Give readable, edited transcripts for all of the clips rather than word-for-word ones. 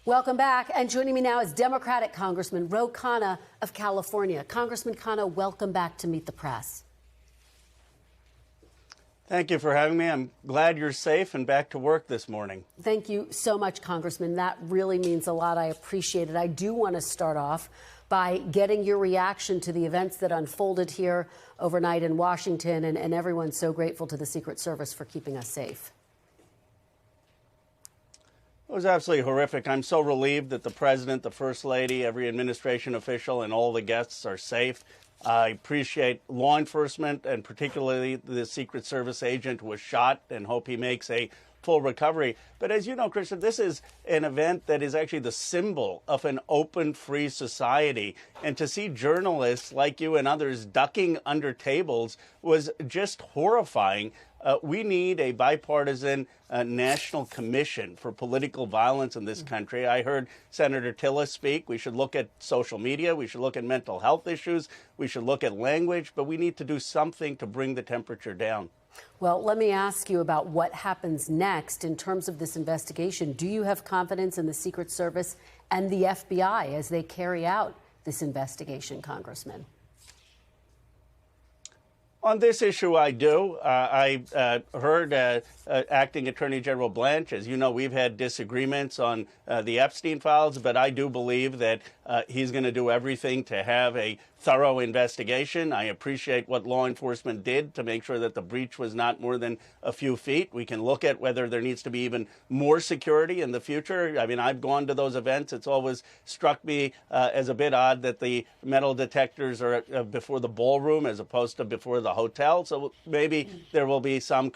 Welcome back. And joining me now is Democratic Congressman Khanna of California. Congressman Khanna, welcome back to Meet the Press. Thank you for having me. I'm glad you're safe and back to work this morning. Thank you so much, Congressman. That really means a lot. I appreciate it. I do want to start off by getting your reaction to the events that unfolded here overnight in Washington, and everyone's so grateful to the Secret Service for keeping us safe. It was absolutely horrific. I'm so relieved that the president, the first lady, every administration official, and all the guests are safe. I appreciate law enforcement and particularly the Secret Service agent who was shot, and hope he makes a full recovery. But as you know, Christian, this is an event that is actually the symbol of an open, free society. And to see journalists like you and others ducking under tables was just horrifying. We need a bipartisan national commission for political violence in this country. I heard Senator Tillis speak. We should look at social media. We should look at mental health issues. We should look at language. But we need to do something to bring the temperature down. Well, let me ask you about what happens next in terms of this investigation. Do you have confidence in the Secret Service and the FBI as they carry out this investigation, Congressman? On this issue, I do. I heard Acting Attorney General Blanche. As you know, we've had disagreements on the Epstein files, but I do believe that he's going to do everything to have a thorough investigation. I appreciate what law enforcement did to make sure that the breach was not more than a few feet. We can look at whether there needs to be even more security in the future. I mean, I've gone to those events. It's always struck me as a bit odd that the metal detectors are before the ballroom as opposed to before the hotel. So maybe there will be some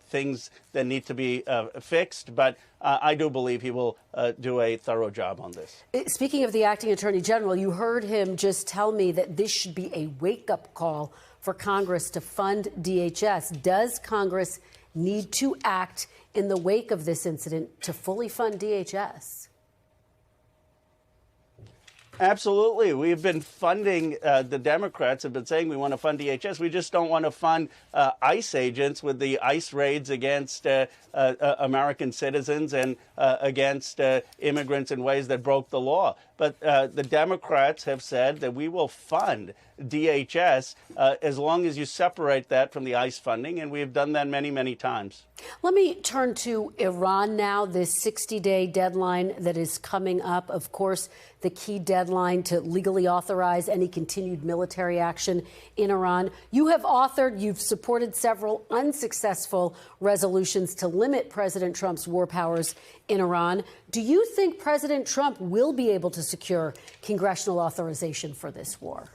things that need to be fixed. But I do believe he will do a thorough job on this. Speaking of the acting attorney general, you heard him just tell me that this should be a wake-up call for Congress to fund DHS. Does Congress need to act in the wake of this incident to fully fund DHS? Absolutely. We've been funding, the Democrats have been saying we want to fund DHS. We just don't want to fund ICE agents with the ICE raids against American citizens and against immigrants in ways that broke the law. But the Democrats have said that we will fund DHS as long as you separate that from the ICE funding, and we've done that many, many times. Let me turn to Iran now, this 60-day deadline that is coming up. Of course, the key deadline to legally authorize any continued military action in Iran. You've supported several unsuccessful resolutions to limit President Trump's war powers in Iran. Do you think President Trump will be able to secure congressional authorization for this war?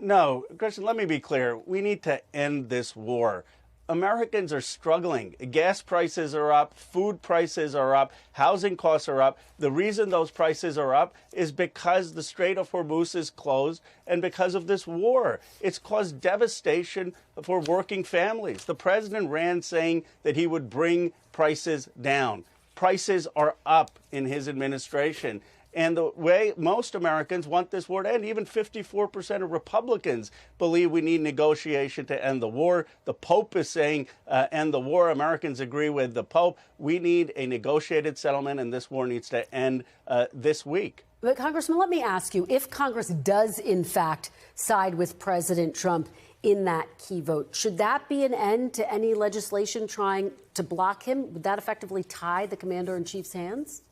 No, Christian, let me be clear. We need to end this war. Americans are struggling. Gas prices are up, food prices are up, housing costs are up. The reason those prices are up is because the Strait of Hormuz is closed and because of this war. It's caused devastation for working families. The president ran saying that he would bring prices down. Prices are up in his administration. And the way most Americans want this war to end, even 54% of Republicans believe we need negotiation to end the war. The Pope is saying end the war. Americans agree with the Pope. We need a negotiated settlement, and this war needs to end this week. But, Congressman, let me ask you, if Congress does, in fact, side with President Trump in that key vote, should that be an end to any legislation trying to block him? Would that effectively tie the commander-in-chief's hands?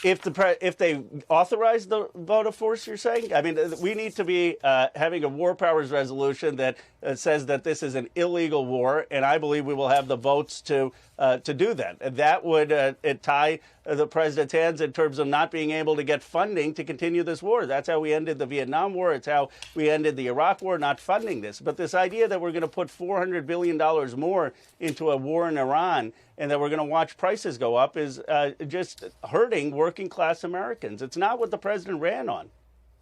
If they authorize the vote of force, you're saying? I mean, we need to be having a war powers resolution that says that this is an illegal war, and I believe we will have the votes to do that. That would tie the president's hands in terms of not being able to get funding to continue this war. That's how we ended the Vietnam War. It's how we ended the Iraq War, not funding this. But this idea that we're going to put $400 billion more into a war in Iran and that we're going to watch prices go up is just hurting working class Americans. It's not what the president ran on.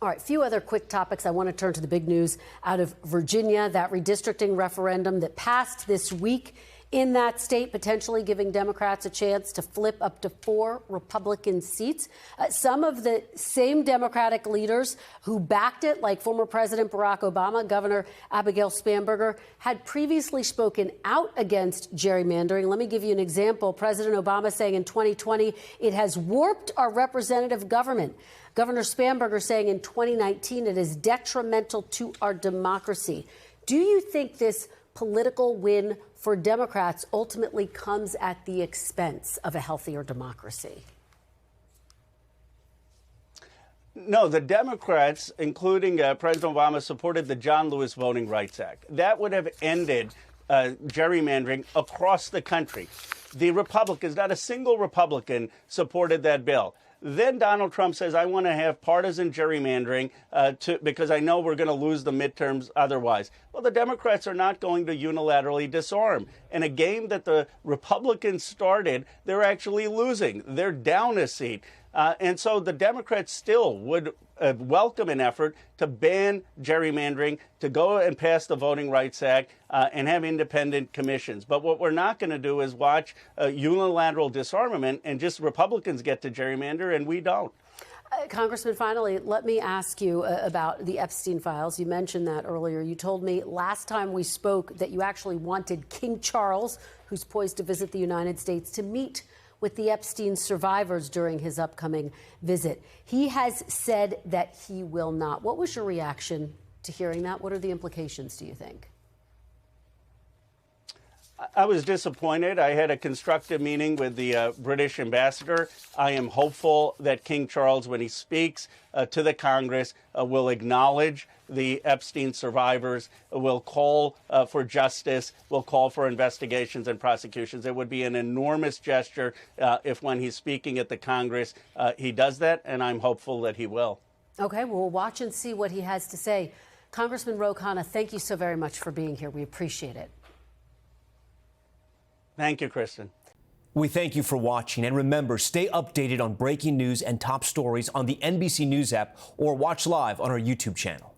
All right, a few other quick topics. I want to turn to the big news out of Virginia, that redistricting referendum that passed this week in that state, potentially giving Democrats a chance to flip up to 4 Republican seats. Some of the same Democratic leaders who backed it, like former President Barack Obama, Governor Abigail Spanberger, had previously spoken out against gerrymandering. Let me give you an example. President Obama saying in 2020, it has warped our representative government. Governor Spanberger saying in 2019, it is detrimental to our democracy. Do you think this political win for Democrats ultimately comes at the expense of a healthier democracy? No, the Democrats, including President Obama, supported the John Lewis Voting Rights Act. That would have ended gerrymandering across the country. The Republicans, not a single Republican, supported that bill. Then Donald Trump says, I want to have partisan gerrymandering because I know we're going to lose the midterms otherwise. Well, the Democrats are not going to unilaterally disarm. In a game that the Republicans started, they're actually losing. They're down a seat. And so the Democrats still would welcome an effort to ban gerrymandering, to go and pass the Voting Rights Act and have independent commissions. But what we're not going to do is watch unilateral disarmament and just Republicans get to gerrymander and we don't. Congressman, finally, let me ask you about the Epstein files. You mentioned that earlier. You told me last time we spoke that you actually wanted King Charles, who's poised to visit the United States, to meet with the Epstein survivors during his upcoming visit. He has said that he will not. What was your reaction to hearing that? What are the implications, do you think? I was disappointed. I had a constructive meeting with the British ambassador. I am hopeful that King Charles, when he speaks to the Congress, will acknowledge the Epstein survivors, will call for justice, will call for investigations and prosecutions. It would be an enormous gesture if, when he's speaking at the Congress, he does that, and I'm hopeful that he will. Okay, well, we'll watch and see what he has to say. Congressman Khanna, thank you so very much for being here. We appreciate it. Thank you, Kristen. We thank you for watching. And remember, stay updated on breaking news and top stories on the NBC News app or watch live on our YouTube channel.